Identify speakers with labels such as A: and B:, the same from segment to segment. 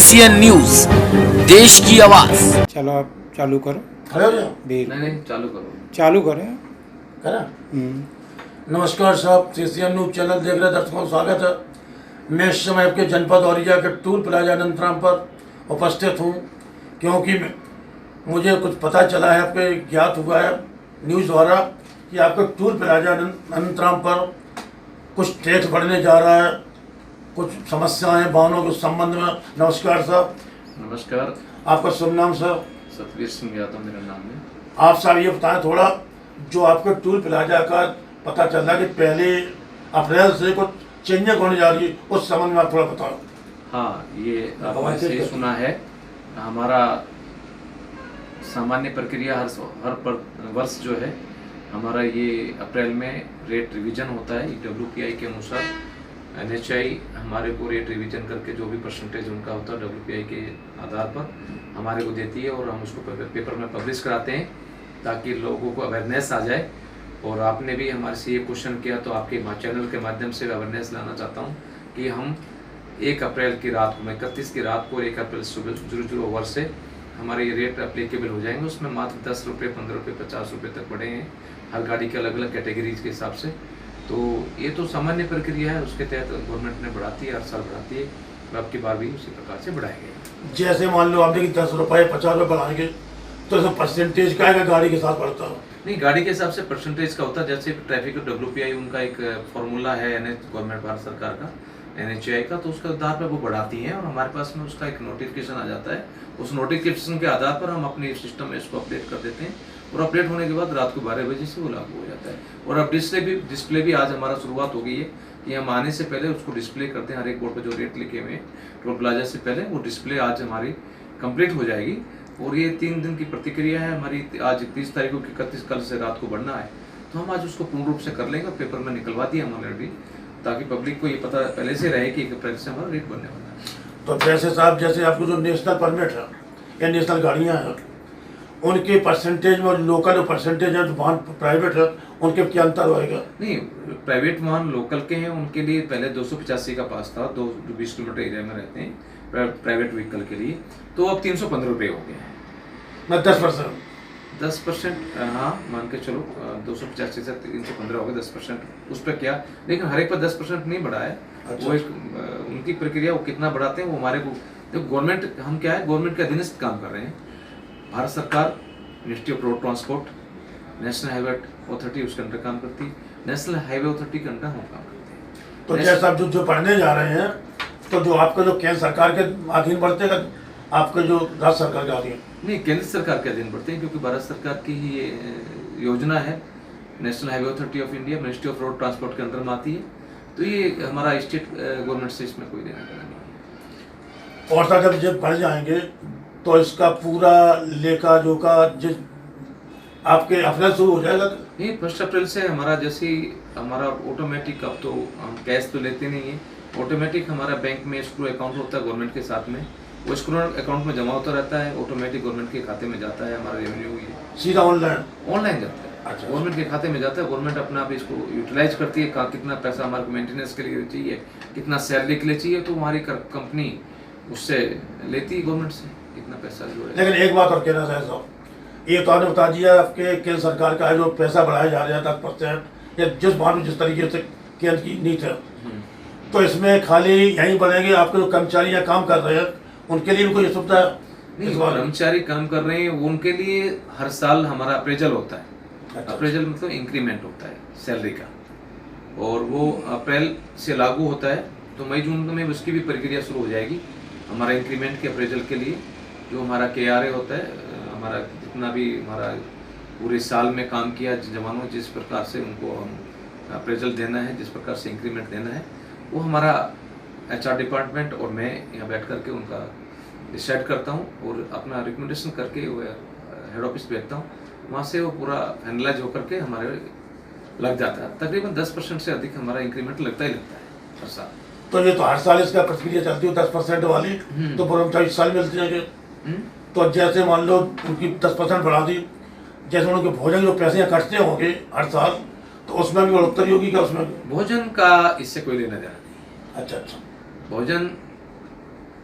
A: Asian news, देश की आवाज।
B: चलो आप चालू करो।
C: खड़े हो जाओ।
D: नहीं चालू करो।
B: चालू करें।
C: करा। नमस्कार साहब, एशियन न्यूज चैनल देख रहे दर्शकों का स्वागत है। मैं इस समय आपके जनपद औरैया के टूल प्लाजा अनंतराम पर उपस्थित हूँ, क्योंकि मुझे कुछ पता चला है, आपके ज्ञात हुआ है न्यूज़ द्वारा कि आपके टूल प्लाजा अनंतराम पर कुछ टैक्स बढ़ने जा रहा है, कुछ समस्याएं हैं वाहनों के संबंध में। नमस्कार साहब।
D: नमस्कार।
C: आपका शुभ नाम सर?
D: सतवीर सिंह यादव मेरा नाम है।
C: आप साहब ये बताएं थोड़ा, जो आपके टूल प्लाजा का पता चल रहा है कि पहले अप्रैल से कुछ चेंजिंग होने जा रही है, उस संबंध में आप थोड़ा बताओ।
D: हाँ, ये आपने सही सुना है। हमारा सामान्य प्रक्रिया हर वर्ष जो है हमारा ये अप्रैल में रेट रिवीजन होता है। WPI के अनुसार NHI हमारे को रेट रिवीजन करके जो भी परसेंटेज उनका होता है WPI के आधार पर हमारे को देती है, और हम उसको पेपर में पब्लिश कराते हैं ताकि लोगों को अवेयरनेस आ जाए। और आपने भी हमारे से ये क्वेश्चन किया, तो आपके चैनल के माध्यम से अवेयरनेस लाना चाहता हूँ कि हम 1 अप्रैल की रात को, 31 की रात को 1 अप्रैल सुबह 00 से हमारे ये रेट अप्लीकेबल हो जाएंगे। उसमें मात्र 10 रुपये, 15 रुपये, 50 रुपये तक बढ़े हैं हर गाड़ी के अलग अलग कैटेगरीज के हिसाब से। तो ये तो सामान्य प्रक्रिया है, उसके तहत गवर्नमेंट ने बढ़ाती है, हर साल बढ़ाती है, और अब की बार भी उसी प्रकार से बढ़ाएंगे।
C: जैसे मान लो आपने कि 10 रुपये 50 रुपये बढ़ाएंगे, तो इसमें परसेंटेज क्या है गाड़ी के साथ बढ़ता है?
D: नहीं, गाड़ी के हिसाब से परसेंटेज का होता है। जैसे ट्रैफिक WPI उनका एक फॉर्मूला है, गवर्नमेंट भारत सरकार का NHI का, तो उसके आधार पर वो बढ़ाती हैं, और हमारे पास में उसका एक नोटिफिकेशन आ जाता है। उस नोटिफिकेशन के आधार पर हम अपने सिस्टम में इसको अपडेट कर देते हैं, और अपडेट होने के बाद रात को 12 बजे से वो लागू हो जाता है। और अब डिस्प्ले भी आज हमारा शुरुआत हो गई है कि हम आने से पहले उसको डिस्प्ले करते हैं। हर एक बोर्ड पर जो रेट लिखे हुए हैं टोल प्लाजा से पहले, वो डिस्प्ले आज हमारी कंप्लीट हो जाएगी। और ये 3 दिन की प्रतिक्रिया है हमारी। आज 30 तारीख को 31 कल से रात को बढ़ना है, तो हम आज उसको पूर्ण रूप से कर लेंगे। पेपर में निकलवा दिया हम ऑलरेडी, ताकि पब्लिक को ये पता पहले से रहे कि 1 अप्रैल से हमारा रेट बढ़ने वाला है।
C: तो जैसे साहब, जैसे आपको जो नेशनल परमिट है या नेशनल गाड़ियाँ हैं, उनके परसेंटेज में लोकल परसेंटेज है, जो वाहन प्राइवेट है, उनके क्या अंतर होएगा?
D: नहीं, प्राइवेट वाहन लोकल के हैं उनके लिए पहले 285 का पास था, 20 किलोमीटर एरिया में रहते हैं प्राइवेट व्हीकल के लिए, तो अब 315 रुपये हो गए हैं।
C: मैं 10%।
D: 10%, हाँ मान के चलो, 285 से 315 हो गए, 10% उस पर क्या। लेकिन हर एक पर 10% नहीं बढ़ा है।
C: अच्छा।
D: वो एक उनकी प्रक्रिया, वो कितना बढ़ाते हैं वो हमारे को। तो गवर्नमेंट, हम क्या है, गवर्नमेंट के अधीनस्थ काम कर रहे हैं। भारत सरकार ministry of road transport, national highway authority उसके अंदर काम करती है, नेशनल हाईवे अथॉरिटी के अंदर हम काम करते हैं।
C: तो जैसे आप जो पढ़ने जा रहे हैं, तो जो आपका जो केंद्र सरकार के अधीन बढ़ते हैं, आपके जो राज्य सरकार के अधीन?
D: नहीं, केंद्र सरकार के अधीन बढ़ते हैं, क्योंकि भारत सरकार की ही ये योजना है। National highway authority of India ministry of road transport के अंदर में आती है, तो ये हमारा स्टेट गवर्नमेंट से इसमें कोई लेना देना नहीं है।
C: और सर, जब पढ़ जाएंगे तो इसका पूरा लेखा जोखा जिस आपके अप्रैल शुरू हो जाएगा?
D: नहीं, 1 अप्रैल से हमारा जैसे हमारा ऑटोमेटिक, अब तो हम कैश तो लेते नहीं है, ऑटोमेटिक हमारा बैंक में स्क्रू अकाउंट होता है गवर्नमेंट के साथ में, वो स्क्रू अकाउंट में जमा होता रहता है, ऑटोमेटिक गवर्नमेंट के खाते में जाता है। हमारा रेवेन्यू
C: सीधा ऑनलाइन
D: जाता है।
C: अच्छा।
D: गवर्नमेंट के खाते में जाता है। गवर्नमेंट अपना आप इसको यूटिलाइज करती है, कितना पैसा हमारे को मेंटेनेंस के लिए चाहिए, कितना सैलरी के लिए चाहिए, तो हमारी कंपनी उससे लेती है गवर्नमेंट से इतना पैसा जो है।
C: लेकिन एक बात और कहना चाहे साहब, ये तो आपने बता दिया आपके केंद्र सरकार का जो पैसा बढ़ाया जा रहा है 10%, या जिस भाव में जिस तरीके से केंद्र की नीति है, तो इसमें खाली यहीं बढ़ेंगे? आपके जो कर्मचारी यहाँ काम कर रहे हैं उनके लिए भी कोई सुविधा
D: नहीं? कर्मचारी काम कर रहे हैं उनके लिए हर साल हमारा अप्रेजल होता है।
C: अच्छा।
D: अप्रेजल मतलब इंक्रीमेंट होता है सैलरी का, और वो अप्रैल से लागू होता है। तो मई जून में उसकी भी प्रक्रिया शुरू हो जाएगी हमारा इंक्रीमेंट के अप्रेजल के लिए। जो हमारा KRA होता है, हमारा जितना भी हमारा पूरे साल में काम किया जवानों, जिस प्रकार से उनको हम अप्रेजल देना है, जिस प्रकार से इंक्रीमेंट देना है, वो हमारा HR डिपार्टमेंट और मैं यहाँ बैठ करके उनका डिसाइड करता हूँ, और अपना रिकमेंडेशन करके वो हेड ऑफिस भेजता हूँ। वहाँ से वो पूरा फाइनलाइज होकर के हमारे लग जाता है। तकरीबन 10% से अधिक हमारा इंक्रीमेंट लगता ही लगता है हर साल।
C: तो ये तो हर साल इसका प्रक्रिया चलती है 10% वाली, तो कर्मचारी इस साल मिलते हैं कि तो जैसे मान लो उनकी 10% बढ़ा दी, जैसे उनके भोजन जो पैसे कटते होंगे हर साल, तो उसमें भी बढ़ोतरी होगी क्या? उसमें
D: भोजन का इससे कोई लेना देना नहीं।
C: अच्छा।
D: भोजन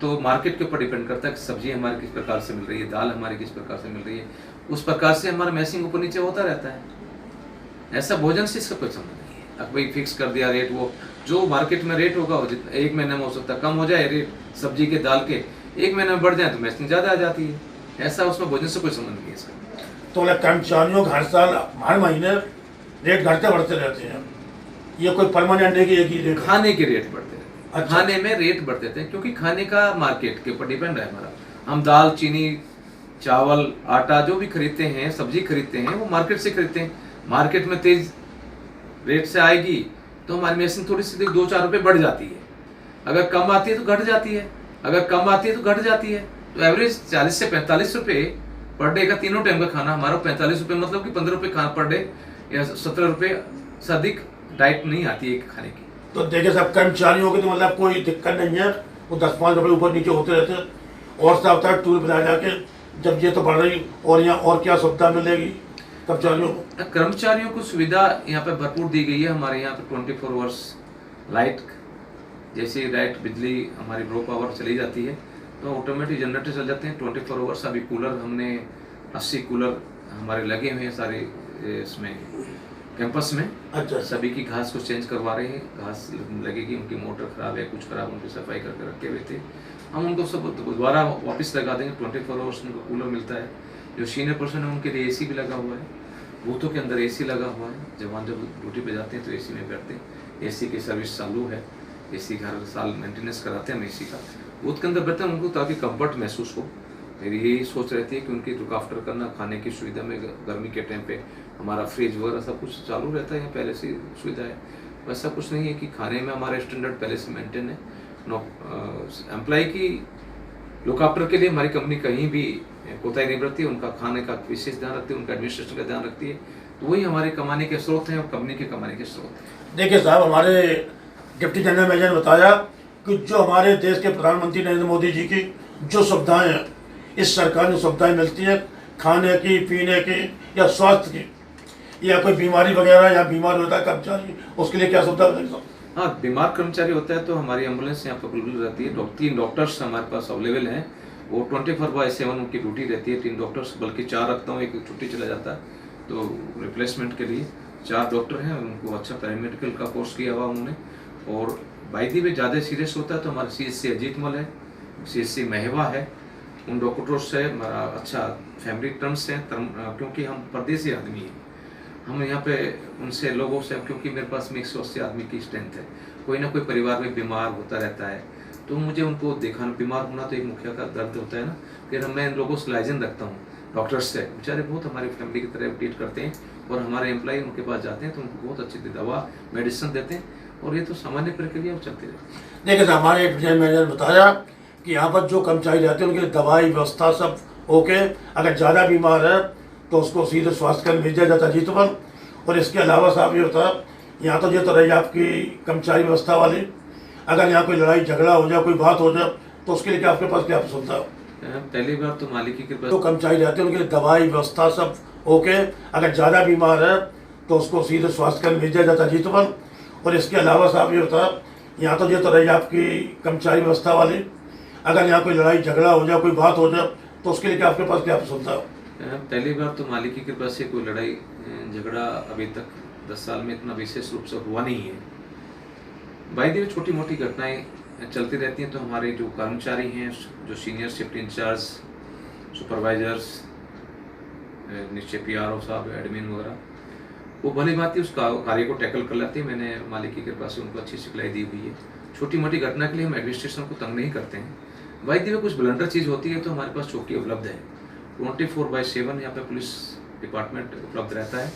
D: तो मार्केट के ऊपर डिपेंड करता है कि सब्जी हमारी किस प्रकार से मिल रही है, दाल हमारी किस प्रकार से मिल रही है, उस प्रकार से हमारा मैसिंग ऊपर नीचे होता रहता है। ऐसा भोजन से इसका कोई संबंध नहीं है। अब भाई फिक्स कर दिया रेट, वो जो मार्केट में रेट होगा वो जितना एक महीने में हो सकता है कम हो जाए रेट सब्जी के, दाल के, एक महीने में बढ़ जाए तो मैसिंग ज़्यादा आ जाती है। ऐसा उसमें भोजन से कोई संबंध नहीं है इसका।
C: तो मतलब कर्मचारियों का हर साल हर महीने रेट घटते बढ़ते रहते हैं, ये कोई परमानेंट है कि एक ही रेट?
D: खाने के रेट बढ़ते रहते हैं।
C: अच्छा।
D: खाने में रेट बढ़ते थे क्योंकि खाने का मार्केट के ऊपर डिपेंड है हमारा। हम दाल, चीनी, चावल, आटा जो भी खरीदते हैं, सब्जी खरीदते हैं, वो मार्केट से खरीदते हैं। मार्केट में तेज रेट से आएगी तो हमारी मैसिंग थोड़ी सी 2-4 रुपये बढ़ जाती है। अगर कम आती है तो घट जाती है, अगर कम आती है तो घट जाती है। तो एवरेज 40 से 45 रुपये पर डे का, तीनों टाइम का खाना हमारा 45 रुपये, मतलब कि 15 रुपये खाना पर डे या 17 रुपये से अधिक डाइट नहीं आती है खाने की।
C: तो देखिए सब कर्मचारियों की तो मतलब कोई दिक्कत नहीं है, वो 10-5 रुपये ऊपर नीचे होते रहते हैं। और साहब होता है टूल प्लाजा के जब ये तो बढ़ रही, और यहाँ और क्या सुविधा मिलेगी कर्मचारियों को?
D: कर्मचारियों को सुविधा यहाँ पे भरपूर दी गई है। हमारे यहाँ पे 24 आवर्स लाइट, जैसे लाइट बिजली हमारी रो पावर चली जाती है तो ऑटोमेटिक जनरेटर चल जाते हैं 24 आवर्स। अभी कूलर हमने 80 कूलर हमारे लगे हुए हैं सारे इसमें कैंपस में।
C: अच्छा।
D: सभी की घास को चेंज करवा रहे हैं, घास लगेगी, उनकी मोटर खराब है, कुछ खराब, उनकी सफाई करके रखे हुए थे, हम उनको सब दोबारा वापस लगा देंगे। 24 आवर्स उनको कूलर मिलता है। जो सीनियर पर्सन है उनके लिए एसी भी लगा हुआ है, बूथों के अंदर एसी लगा हुआ है। जवान जब ड्यूटी पे जाते हैं तो एसी में बैठते हैं, एसी की सर्विस चालू है, एसी का हर साल मेंटेनेंस कराते हैं हम एसी का। बूथ के अंदर बैठते हैं उनको ताकि कंफर्ट महसूस हो। मेरी यही सोच रहती है कि उनकी लुक आफ्टर करना, खाने की सुविधा में गर्मी के टाइम पे हमारा फ्रिज वगैरह सब कुछ चालू रहता है, यहाँ पहले से सुविधा है। वैसा कुछ नहीं है कि खाने में हमारा स्टैंडर्ड पहले से मेंटेन है। एम्प्लॉय की लुक आफ्टर के लिए हमारी कंपनी कहीं भी कोताही नहीं बरतती, उनका खाने का विशेष ध्यान रखती है, उनका एडमिनिस्ट्रेशन का ध्यान रखती है। तो वही हमारे कमाने के स्रोत हैं और कंपनी के कमाने के स्रोत हैं।
C: देखिए साहब, हमारे डिप्टी जनरल मैनेजर ने बताया कि जो हमारे देश के प्रधानमंत्री नरेंद्र मोदी जी की जो सुविधाएं हैं, इस सरकार में सुविधाएं मिलती हैं खाने की, पीने की या स्वास्थ्य की, या कोई बीमारी वगैरह या बीमार होता है कर्मचारी, उसके लिए क्या सुविधा मिलेगी?
D: हाँ, बीमार कर्मचारी होता है तो हमारी एम्बुलेंस यहाँ पर अवेलेबल रहती है। 3 डॉक्टर्स हमारे पास अवेलेबल हैं, वो 24/7 उनकी ड्यूटी रहती है। 3 डॉक्टर्स, बल्कि 4 रखता हूँ, एक छुट्टी चला जाता है तो रिप्लेसमेंट के लिए 4 डॉक्टर हैं। उनको अच्छा पैरामेडिकल का कोर्स किया हुआ उन्होंने। और बाइदी में ज़्यादा सीरियस होता है तो हमारे CHC अजीतमल है, CHC महवा है, उन डॉक्टरों से हमारा अच्छा फैमिली टर्म्स है, क्योंकि हम परदेसी आदमी हैं। हम यहाँ पे उनसे लोगों से, क्योंकि मेरे पास में 180 आदमी की स्ट्रेंथ है, कोई ना कोई परिवार में बीमार होता रहता है तो मुझे उनको देखना, बीमार होना तो एक मुखिया का दर्द होता है ना। फिर मैं इन लोगों से लाइजन रखता हूँ, डॉक्टर्स से, बेचारे बहुत हमारी फैमिली की तरह ट्रीट करते हैं और हमारे एम्प्लॉय उनके पास जाते हैं तो उनको बहुत अच्छी दवा मेडिसिन देते हैं और ये तो सामान्य प्रक्रिया चलती रहती है।
C: देखिए साहब, हमारे डिप्टी मैनेजर ने बताया कि यहाँ पर जो कर्मचारी रहते हैं उनकी दवाई व्यवस्था सब ओके, अगर ज़्यादा बीमार है तो उसको सीधे स्वास्थ्य केंद्र भेजा जाता है अजीतमल। और इसके अलावा साहब ये होता है, यहाँ तो ये तो रही आपकी कर्मचारी व्यवस्था वाली, अगर यहाँ कोई लड़ाई झगड़ा हो जाए, कोई बात हो जाए तो उसके लिए क्या आपके पास क्या सुविधा है?
D: पहली बार तो मालिकी के पास
C: जो कर्मचारी रहते हैं उनकी दवाई व्यवस्था सब ओके, अगर ज़्यादा बीमार है तो उसको सीधे स्वास्थ्य केंद्र भेजा जाता है अजीतमल। और इसके अलावा साहब ये होता है, यहाँ तो ये तो रही आपकी कर्मचारी व्यवस्था वाली, अगर यहाँ कोई लड़ाई झगड़ा हो जाए, कोई बात हो जाए तो उसके लिए क्या आपके पास क्या सुविधा है?
D: पहली बार तो मालिकी के पास से कोई लड़ाई झगड़ा अभी तक 10 साल में इतना विशेष रूप से हुआ नहीं है। बाई दी छोटी मोटी घटनाएं चलती रहती हैं तो हमारे जो कर्मचारी हैं, जो सीनियर शिफ्ट इंचार्ज, सुपरवाइजर्स, नीचे PRO साहब, एडमिन वगैरह, वो भली भांति उस कार्य को टैकल कर लेते हैं। मैंने मालिकी के पास से उनको अच्छी सिखलाई दी हुई है। छोटी मोटी घटना के लिए हम एडमिनिस्ट्रेशन को तंग नहीं करते हैं। बाई दी में कुछ ब्लंडर चीज़ होती है तो हमारे पास चौकी उपलब्ध है, 24/7 यहाँ पे पुलिस डिपार्टमेंट उपलब्ध रहता है।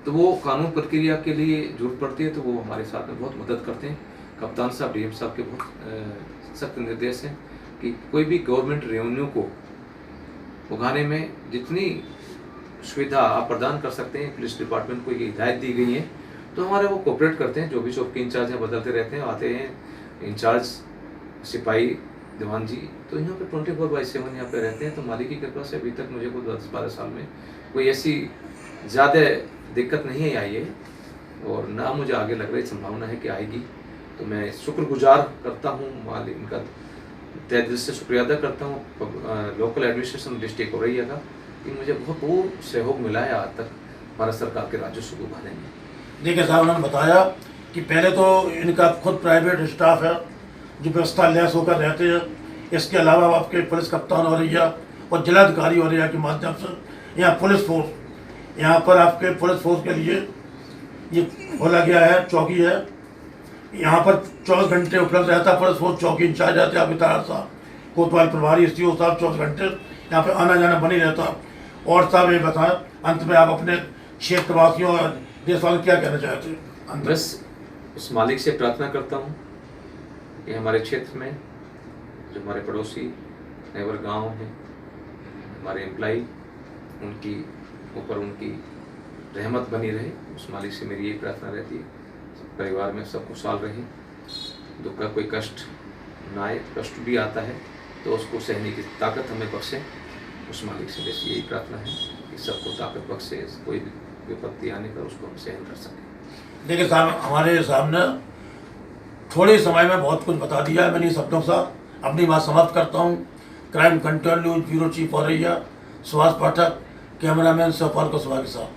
D: तो वो कानून प्रक्रिया के लिए जरूरत पड़ती है तो वो हमारे साथ में बहुत मदद करते हैं। कप्तान साहब, DM साहब के बहुत सख्त निर्देश हैं कि कोई भी गवर्नमेंट रेवेन्यू को उगाने में जितनी सुविधा आप प्रदान कर सकते हैं, पुलिस डिपार्टमेंट को ये हिदायत दी गई है तो हमारे वो कोऑपरेट करते हैं। जो भी चौकी इंचार्ज हैं बदलते रहते हैं, आते हैं इंचार्ज, सिपाही, दीवान जी, तो यहाँ पे 24/7 यहाँ पे रहते हैं। तो मालिकी के पास अभी तक मुझे कोई 10-12 साल में कोई ऐसी ज़्यादा दिक्कत नहीं आई है और ना मुझे आगे लग रही संभावना है कि आएगी। तो मैं शुक्रगुजार करता हूँ मालिक, इनका तहे दिल से शुक्रिया अदा करता हूँ लोकल एडमिनिस्ट्रेशन डिस्ट्रिक्ट औरैया का कि मुझे भरपूर सहयोग मिला है आज तक भारत सरकार के राजस्व को बढ़ाने में।
C: देखिए साहब, उन्होंने बताया कि पहले तो इनका खुद प्राइवेट स्टाफ है जो व्यवस्था लैस होकर रहते हैं। इसके अलावा आपके पुलिस कप्तान औरैया और जिलाधिकारी औरैया के माध्यम से यहाँ पुलिस फोर्स, यहाँ पर आपके पुलिस फोर्स के लिए ये खोला गया है, चौकी है। यहाँ पर 24 घंटे उपलब्ध रहता है पुलिस फोर्स। चौकी इंचार्ज रहते हैं अभितार साहब, कोतवाल प्रभारी एसडीओ साहब 24 घंटे यहाँ पे आना जाना बनी रहता। और साहब ये बताएं अंत में आप अपने क्षेत्रवासियों और देशवासियों को क्या कहना चाहते हैं?
D: बस उस मालिक से प्रार्थना करता हूँ कि हमारे क्षेत्र में जो हमारे पड़ोसी नेबर गांव हैं, हमारे एम्प्लाई, उनकी ऊपर उनकी रहमत बनी रहे। उस मालिक से मेरी यही प्रार्थना रहती है, परिवार में सब खुशहाल रहे, दुख का कोई कष्ट ना आए। कष्ट भी आता है तो उसको सहने की ताकत हमें बख्शे। उस मालिक से बस यही प्रार्थना है कि सबको ताकत बख्शे, कोई भी विपत्ति आने पर उसको हम सहन कर सकें।
C: देखिए साहब, हमारे सामने थोड़े समय में बहुत कुछ बता दिया है। मैंने इन शब्दों के साथ अपनी बात समाप्त करता हूँ। Crime control news bureau chief Auraiya Subhash Pathak, cameraman Safar Kushwaha के साथ।